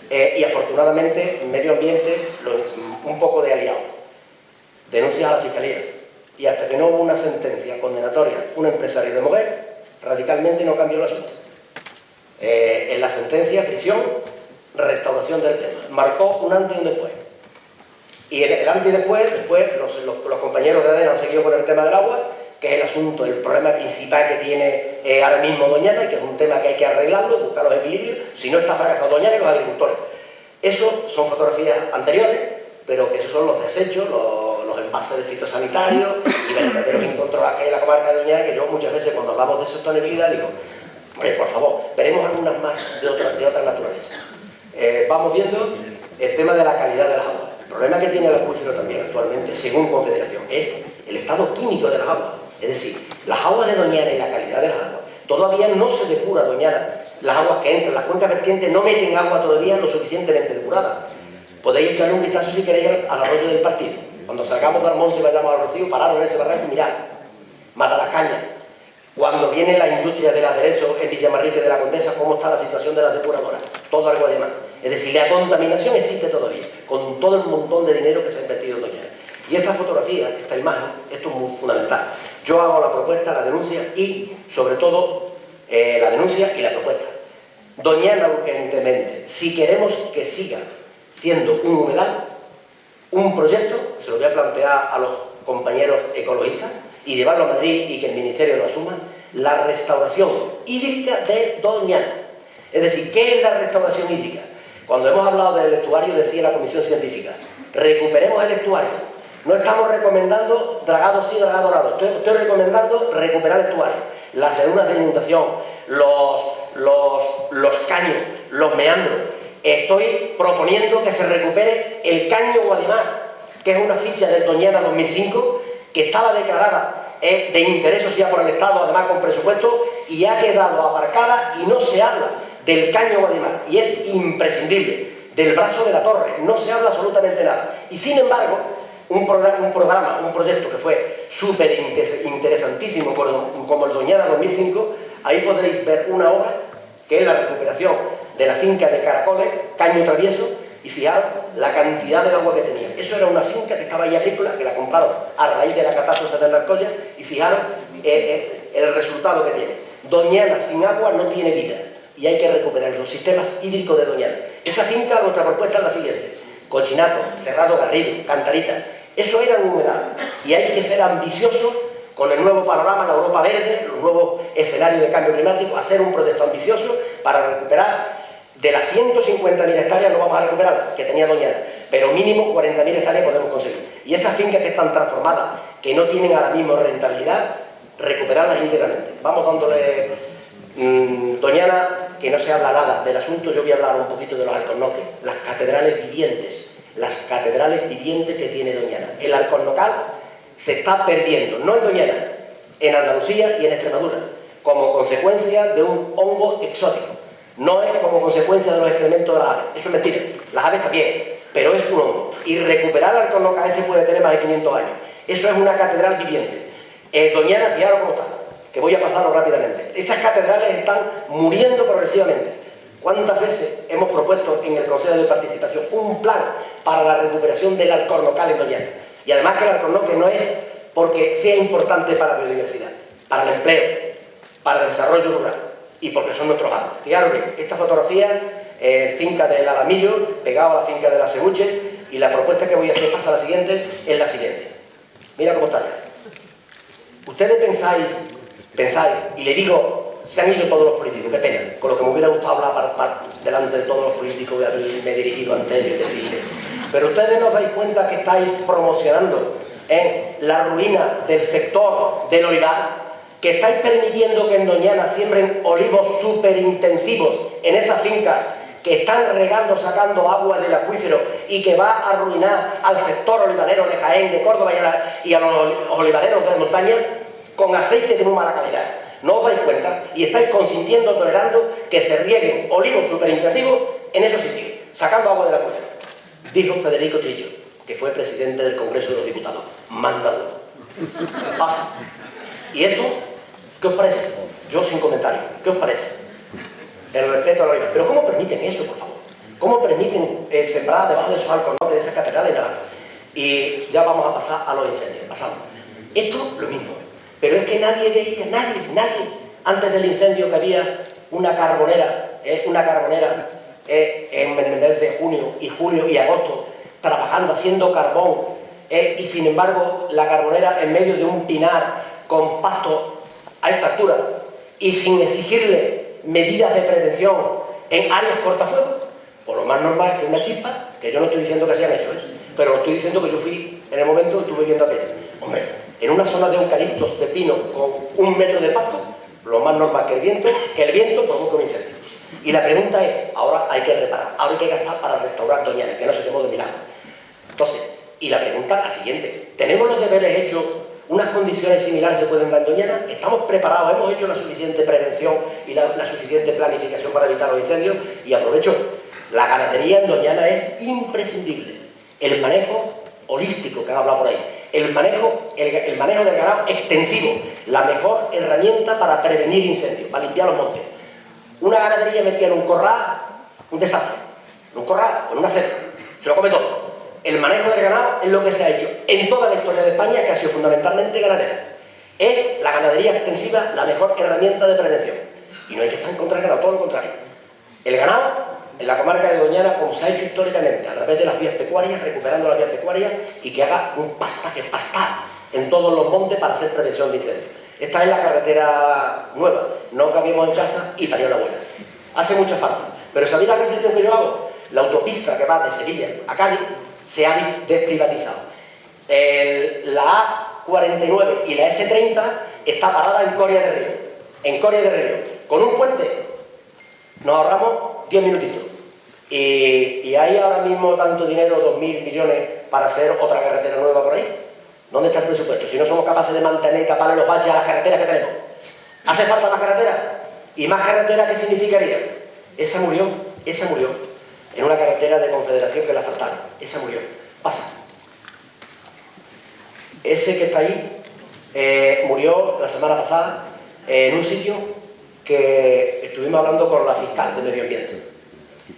Speaker 4: Y afortunadamente, en medio ambiente, un poco de aliados. Denuncias a la Fiscalía. Y hasta que no hubo una sentencia condenatoria, un empresario de Moguer, radicalmente no cambió el asunto. En la sentencia, prisión, restauración del tema. Marcó un antes y un después. Y el antes y después los compañeros de ADENA han seguido con el tema del agua, que es el asunto, el problema principal que tiene ahora mismo Doñana, y que es un tema que hay que arreglarlo, buscar los equilibrios, si no está fracasado Doñana y los agricultores. Eso son fotografías anteriores, pero que esos son los desechos, los envases de fitosanitarios y verdaderos incontrolables que hay en la comarca de Doñana, que yo muchas veces cuando hablamos de sostenibilidad digo, hombre, por favor, veremos algunas más de otra naturaleza. Vamos viendo el tema de la calidad de las aguas. El problema que tiene el acuífero también actualmente, según Confederación, es el estado químico de las aguas. Es decir, las aguas de Doñana y la calidad de las aguas. Todavía no se depura Doñana. Las aguas que entran, las cuencas vertientes no meten agua todavía lo suficientemente depurada. Podéis echarle un vistazo si queréis al arroyo del Partido. Cuando salgamos del monte y vayamos al Rocío, pararos en ese barranco y mirad. Mata las cañas. Cuando viene la industria del aderezo en Villamarrite de la Condesa, ¿cómo está la situación de las depuradoras? Todo algo de más. Es decir, la contaminación existe todavía, con todo el montón de dinero que se ha invertido en Doñana. Y esta fotografía, esta imagen, esto es muy fundamental. Yo hago la propuesta, la denuncia y, sobre todo, la denuncia y la propuesta. Doñana urgentemente, si queremos que siga siendo un humedal, un proyecto, se lo voy a plantear a los compañeros ecologistas y llevarlo a Madrid y que el Ministerio lo asuma, la restauración hídrica de Doñana. Es decir, ¿qué es la restauración hídrica? Cuando hemos hablado del estuario, decía la Comisión Científica, recuperemos el estuario. No estamos recomendando dragado sí, dragado no. Estoy recomendando recuperar el estuario. Las lagunas de inundación, los caños, los meandros. Estoy proponiendo que se recupere el caño Guadimar, que es una ficha del Doñana 2005, que estaba declarada de interés social por el Estado, además con presupuesto, y ha quedado aparcada y no se habla del caño Guadimar. Y es imprescindible. Del brazo de la torre, no se habla absolutamente nada. Y sin embargo, un proyecto que fue súper interesantísimo como el Doñana 2005, ahí podréis ver una obra que es la recuperación de la finca de Caracoles, Caño Travieso, y fijaros la cantidad de agua que tenía. Eso era una finca que estaba ahí agrícola, que la compraron a raíz de la catástrofe de la Arcolla, y fijaros el resultado que tiene. Doñana sin agua no tiene vida, y hay que recuperar los sistemas hídricos de Doñana. Esa finca, nuestra propuesta es la siguiente: Cochinato, Cerrado Garrido, Cantarita. Eso era un humedal, y hay que ser ambiciosos con el nuevo panorama, la Europa verde, los nuevos escenarios de cambio climático, hacer un proyecto ambicioso para recuperar de las 150.000 hectáreas, no vamos a recuperar, que tenía Doñana, pero mínimo 40.000 hectáreas podemos conseguir. Y esas fincas que están transformadas, que no tienen ahora mismo rentabilidad, recuperarlas íntegramente. Vamos dándole Doñana, que no se habla nada del asunto. Yo voy a hablar un poquito de los alcornoques, las catedrales vivientes que tiene Doñana. El alcornocal se está perdiendo, no en Doñana, en Andalucía y en Extremadura, como consecuencia de un hongo exótico. No es como consecuencia de los excrementos de las aves. Eso es mentira. Las aves también, pero es un hongo. y recuperar Alcornoca ese puede tener más de 500 años. Eso es una catedral viviente. Doñana, fijaros cómo está, que voy a pasarlo rápidamente. Esas catedrales están muriendo progresivamente. ¿Cuántas veces hemos propuesto en el Consejo de Participación un plan para la recuperación del Alcornocal en Doñana? Y además que el Alcornoque no es porque sea importante para la biodiversidad, para el empleo, para el desarrollo rural y porque son nuestros árboles. Fijaros bien, esta fotografía, finca del Alamillo, pegado a la finca de la Seguche, y la propuesta que voy a hacer pasa a la siguiente, es la siguiente. Mira cómo está ya. Ustedes pensáis, y le digo, se han ido todos los políticos, qué pena, con lo que me hubiera gustado hablar delante de todos los políticos y haberme dirigido ante ellos y decirles, pero ustedes no os dais cuenta que estáis promocionando la ruina del sector del olivar, que estáis permitiendo que en Doñana siembren olivos superintensivos en esas fincas que están regando, sacando agua del acuífero y que va a arruinar al sector olivarero de Jaén, de Córdoba y a los olivareros de montaña con aceite de muy mala calidad. ¿No os dais cuenta? Y estáis consintiendo, tolerando que se rieguen olivos superintensivos en esos sitios, sacando agua del acuífero. Dijo Federico Trillo, que fue presidente del Congreso de los Diputados. Mándalo. Pasa. ¿Y esto? ¿Qué os parece? Yo sin comentario. ¿Qué os parece? El respeto a la vida. Pero ¿cómo permiten eso, por favor? ¿Cómo permiten sembrar debajo de esos alcornoques, de esas catedrales? Y ya vamos a pasar a los incendios. Pasamos. Esto, lo mismo. Pero es que nadie veía, nadie, antes del incendio que había una carbonera en el mes de junio y julio y agosto, trabajando, haciendo carbón, y sin embargo la carbonera en medio de un pinar con pasto a esta altura y sin exigirle medidas de prevención en áreas cortafuegos, pues lo más normal es que una chispa, que yo no estoy diciendo que sean ellos, pero lo estoy diciendo que yo fui en el momento que estuve viendo aquello. Hombre, en una zona de eucaliptos, de pino, con 1 metro de pasto, lo más normal que el viento provoque un incendio. Y la pregunta es, ahora hay que reparar, ahora hay que gastar para restaurar Doñana, que no se quemó de milagro. Entonces, y la pregunta es la siguiente, ¿tenemos los deberes hechos? ¿Unas condiciones similares se pueden dar en Doñana? ¿Estamos preparados? ¿Hemos hecho la suficiente prevención y la suficiente planificación para evitar los incendios? Y aprovecho, la ganadería en Doñana es imprescindible. El manejo holístico que han hablado por ahí, el manejo del ganado extensivo, la mejor herramienta para prevenir incendios, para limpiar los montes. Una ganadería metida en un corral, un desastre. En un corral, con una cerca, se lo come todo. El manejo del ganado es lo que se ha hecho en toda la historia de España, que ha sido fundamentalmente ganadera. Es la ganadería extensiva la mejor herramienta de prevención. Y no hay que estar en contra del ganado, todo lo contrario. El ganado, en la comarca de Doñana, como se ha hecho históricamente, a través de las vías pecuarias, recuperando las vías pecuarias, y que haga un pastaje, pastar en todos los montes para hacer prevención de incendios. Esta es la carretera nueva, no cabíamos en casa y parió la abuela. Hace mucha falta. Pero ¿sabéis la reflexión que yo hago? La autopista que va de Sevilla a Cádiz se ha desprivatizado. La A49 y la S30 está parada en Coria del Río. En Coria del Río. Con un puente nos ahorramos 10 minutitos. Y hay ahora mismo tanto dinero, 2.000 millones, para hacer otra carretera nueva por ahí. ¿Dónde está el presupuesto? Si no somos capaces de mantener y taparle los baches a las carreteras que tenemos. ¿Hace falta más carretera? ¿Y más carretera qué significaría? Esa murió. En una carretera de Confederación que la faltaron. Esa murió. Pasa. Ese que está ahí murió la semana pasada en un sitio que estuvimos hablando con la fiscal de Medio Ambiente.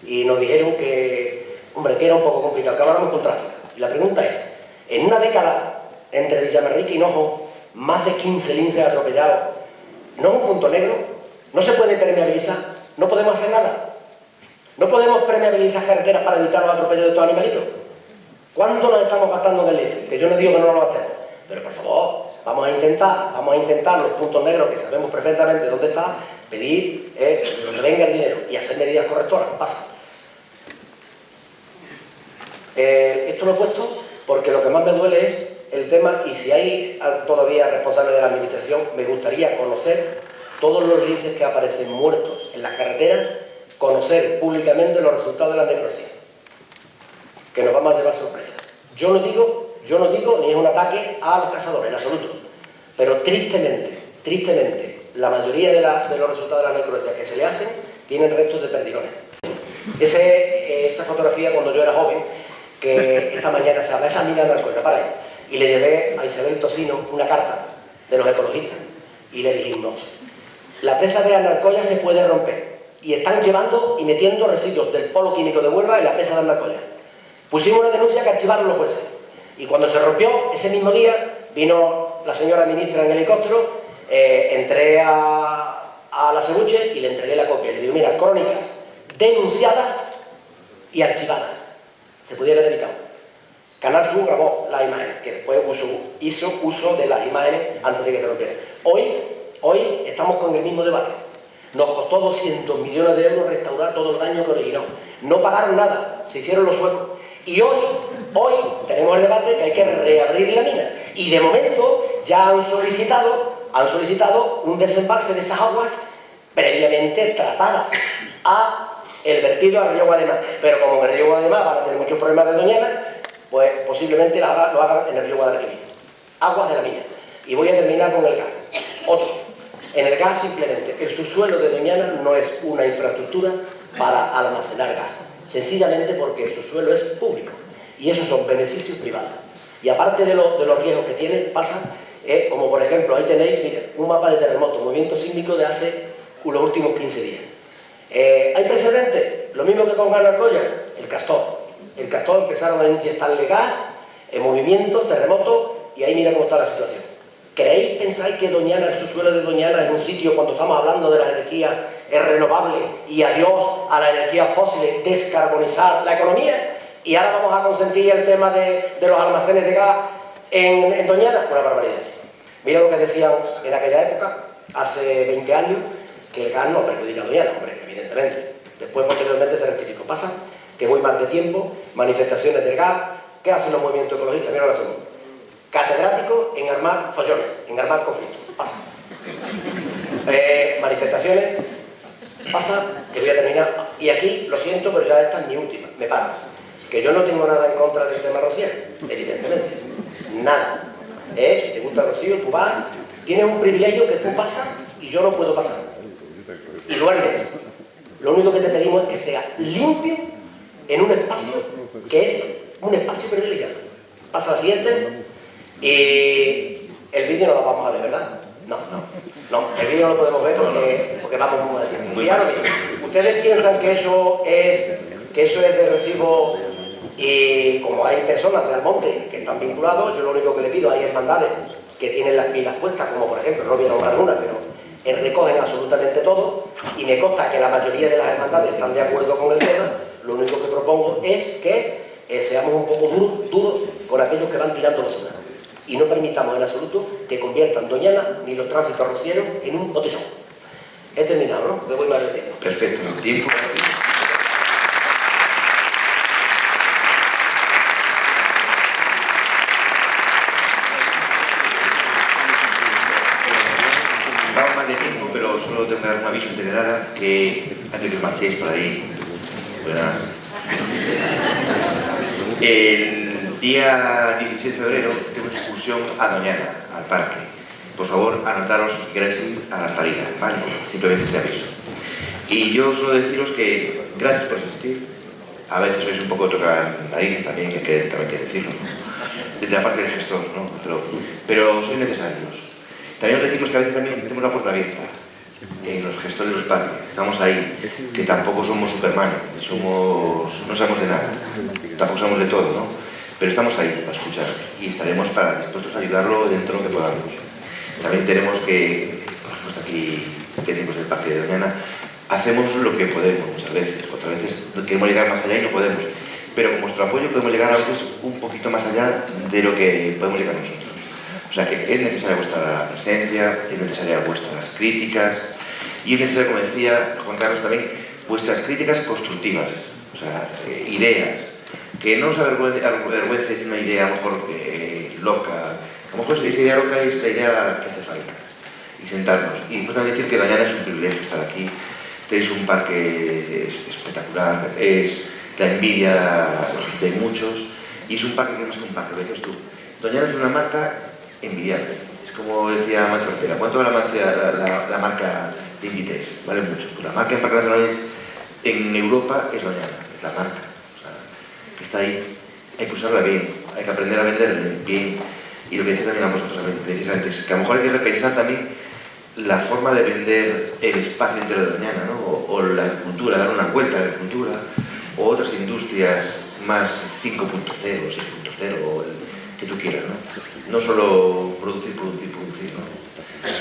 Speaker 4: Y nos dijeron que, hombre, que era un poco complicado, que habláramos con tráfico. Y la pregunta es, en una década, entre Villamarrique y Hinojo, más de 15 linces atropellados, ¿no es un punto negro? ¿No se puede permeabilizar? ¿No podemos hacer nada? ¿No podemos permeabilizar carreteras para evitar los atropellos de estos animalitos? ¿Cuánto nos estamos gastando en el lince? Que yo no digo que no lo hacemos, pero por favor, vamos a intentar los puntos negros que sabemos perfectamente dónde está, pedir que venga el dinero y hacer medidas correctoras. Pasa. Esto lo he puesto porque lo que más me duele es el tema, y si hay todavía responsables de la administración, me gustaría conocer todos los linces que aparecen muertos en las carreteras, conocer públicamente los resultados de la necropsia, que nos vamos a llevar sorpresa. Yo no digo, ni es un ataque a los cazadores, en absoluto, pero tristemente, la mayoría de los resultados de la necropsia que se le hacen tienen restos de perdigones. Esa fotografía cuando yo era joven, que esta mañana se habla, esa mina de Alcoya, para ahí. Y le llevé a Isabel Tocino una carta de los ecologistas y le dijimos, la presa de Anarcoya se puede romper y están llevando y metiendo residuos del polo químico de Huelva en la presa de Anarcoya. Pusimos una denuncia que archivaron los jueces y cuando se rompió, ese mismo día vino la señora ministra en helicóptero, entré a la Sebuche y le entregué la copia. Le digo, mira, crónicas denunciadas y archivadas. Se pudiera haber evitado. Canal Sur grabó las imágenes, que después hizo uso de las imágenes antes de que se rompiera. Hoy estamos con el mismo debate. Nos costó 200 millones de euros restaurar todo el daño que originó. No pagaron nada, se hicieron los suecos. Y hoy tenemos el debate que hay que reabrir la mina. Y de momento ya han solicitado un desembalse de esas aguas previamente tratadas a el vertido al río Guademar. Pero como en el río Guademar van a tener muchos problemas de Doñana, pues posiblemente lo hagan en el río Guadalquivir. Aguas de la mina. Y voy a terminar con el gas. Otro. En el gas simplemente, el subsuelo de Doñana no es una infraestructura para almacenar gas. Sencillamente porque el subsuelo es público. Y esos son beneficios privados. Y aparte de los riesgos que tiene, pasa, como por ejemplo, ahí tenéis, miren, un mapa de terremoto, movimiento sísmico de hace los últimos 15 días. ¿Hay precedentes? Lo mismo que con Anarcoya, el Castor. El Castor empezaron a inyectarle gas, movimientos, terremotos, y ahí mira cómo está la situación. ¿Pensáis que Doñana, el subsuelo de Doñana, es un sitio cuando estamos hablando de las energías renovables y adiós a las energías fósiles, descarbonizar la economía? Y ahora vamos a consentir el tema de los almacenes de gas en Doñana, una barbaridad. Mira lo que decían en aquella época, hace 20 años, que el gas no perjudica a Doñana, hombre, evidentemente. Después, posteriormente, se rectificó. Pasa que voy mal de tiempo, manifestaciones del gas. ¿Qué hacen los movimientos ecologistas? Mira la segunda. Catedrático en armar follones, en armar conflictos. Pasa. Manifestaciones. Pasa, que voy a terminar. Y aquí, lo siento, pero ya esta es mi última. Me paro. Que yo no tengo nada en contra del tema rocier, evidentemente. Nada. Si te gusta el rocío, tú vas, tienes un privilegio que tú pasas y yo no puedo pasar. Y duermes. Lo único que te pedimos es que sea limpio en un espacio que es un espacio privilegiado. Pasa la siguiente. Y el vídeo no lo vamos a ver, ¿verdad? No, el vídeo no lo podemos ver porque vamos muy mal tiempo. Fijaros bien, ¿ustedes piensan que eso es de recibo? Y como hay personas de Almonte que están vinculados, yo lo único que le pido, hay hermandades que tienen las pilas puestas, como por ejemplo, no voy a nombrar una, pero recogen absolutamente todo, y me consta que la mayoría de las hermandades están de acuerdo con el tema. Lo único que propongo es que seamos un poco duros con aquellos que van tirando basura. Y no permitamos en absoluto que conviertan Doñana ni los tránsitos rocieros en un botellón. He terminado, ¿no? Me voy más del tiempo.
Speaker 1: Perfecto, el tiempo. Vamos más de tiempo, pero solo tengo que dar un aviso antes de nada, que antes que os marchéis por ahí, buenas. El día 16 de febrero tenemos excursión a Doñana, al parque. Por favor, anotaros si queréis ir a la salida, ¿vale? Simplemente ese aviso. Y yo suelo deciros que gracias por existir. A veces sois un poco tocanarices también, hay que decirlo, ¿no? Desde la parte del gestor, ¿no? Pero sois necesarios. También os decimos que a veces también tenemos la puerta abierta en los gestores de los parques. Estamos ahí, que tampoco somos Superman, no sabemos de nada, tampoco sabemos de todo, ¿no? Pero estamos ahí para escuchar y estaremos dispuestos a ayudarlo dentro de lo que podamos. También tenemos que, por ejemplo, aquí técnicos del Parque de Doñana, hacemos lo que podemos muchas veces, otras veces queremos llegar más allá y no podemos, pero con vuestro apoyo podemos llegar a veces un poquito más allá de lo que podemos llegar nosotros. O sea que es necesaria vuestra presencia, es necesaria vuestras críticas y es necesario, como decía Juan Carlos también, vuestras críticas constructivas, o sea, ideas, que no os avergüence decir una idea a lo mejor loca. A lo mejor esa idea loca es la idea que hace falta, y sentarnos. Y después también decir que Doñana es un privilegio estar aquí. Tenéis un parque espectacular, es la envidia de muchos, y es un parque que no es que un parque, lo dices tú. Doñana es una marca envidiable. Es como decía Mancio Ortega, ¿cuánto vale la marca de Inditex? Vale mucho. Pues la marca en parques nacionales en Europa es Doñana, es la marca. O sea, que está ahí. hay que usarla bien, hay que aprender a vender bien. Y lo que decía también a vosotros precisamente es que a lo mejor hay que repensar también la forma de vender el espacio entero de Doñana, ¿no? O la agricultura, dar una vuelta a la agricultura, o otras industrias más 5.0, 6.0, o el que tú quieras, ¿no? No solo producir, ¿no?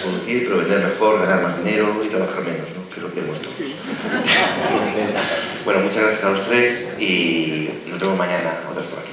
Speaker 1: Producir, pero vender mejor, ganar más dinero y trabajar menos, ¿no? Que es lo que queremos todos. Bueno, muchas gracias a los tres y nos vemos mañana a otras horas.